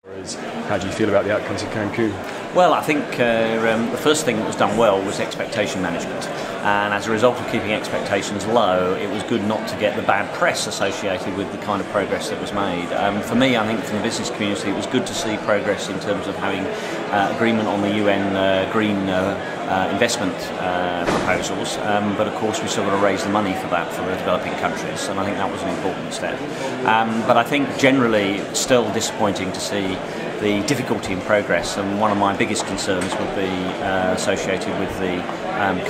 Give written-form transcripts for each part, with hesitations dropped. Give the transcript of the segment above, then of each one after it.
How do you feel about the outcomes of Cancun? Well, I think the first thing that was done well was expectation management, and as a result of keeping expectations low, it was good not to get the bad press associated with the kind of progress that was made. For me, I think from the business community, it was good to see progress in terms of having agreement on the UN green investment proposals, but of course we still got to raise the money for that for the developing countries, and I think that was an important step. But I think generally it's still disappointing to see the difficulty in progress, and one of my biggest concerns would be associated with the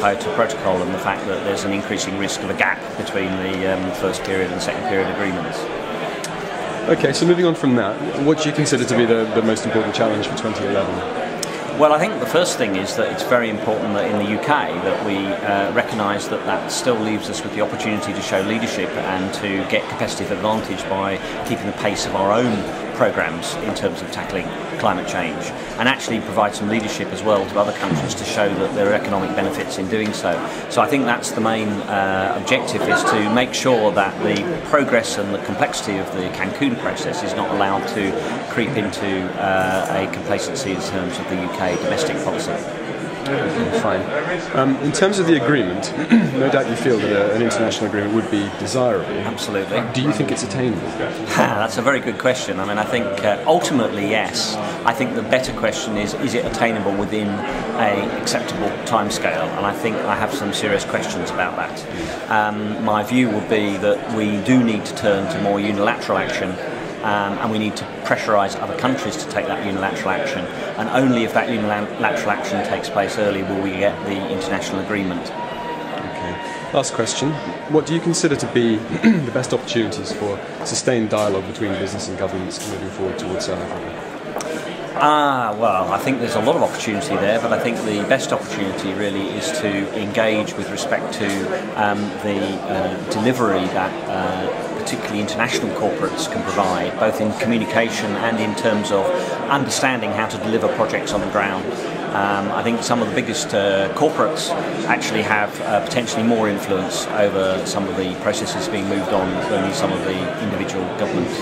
Kyoto Protocol and the fact that there's an increasing risk of a gap between the first period and second period agreements. Okay, so moving on from that, what do you consider to be the most important challenge for 2011? Well, I think the first thing is that it's very important that in the UK that we recognise that that still leaves us with the opportunity to show leadership and to get competitive advantage by keeping the pace of our own programmes in terms of tackling climate change, and actually provide some leadership as well to other countries to show that there are economic benefits in doing so. So I think that's the main objective, is to make sure that the progress and the complexity of the Cancun process is not allowed to creep into a complacency in terms of the UK domestic policy. Okay, fine. In terms of the agreement, no doubt you feel that an international agreement would be desirable. Absolutely. Do you think it's attainable? That's a very good question. I mean, I think ultimately yes. I think the better question is it attainable within an acceptable timescale? And I think I have some serious questions about that. My view would be that we do need to turn to more unilateral action. And we need to pressurise other countries to take that unilateral action, and only if that unilateral action takes place early will we get the international agreement. Okay. Last question. What do you consider to be the best opportunities for sustained dialogue between business and governments moving forward towards South Africa? Well, I think there's a lot of opportunity there, but I think the best opportunity really is to engage with respect to the delivery that particularly international corporates can provide, both in communication and in terms of understanding how to deliver projects on the ground. I think some of the biggest corporates actually have potentially more influence over some of the processes being moved on than some of the individual governments.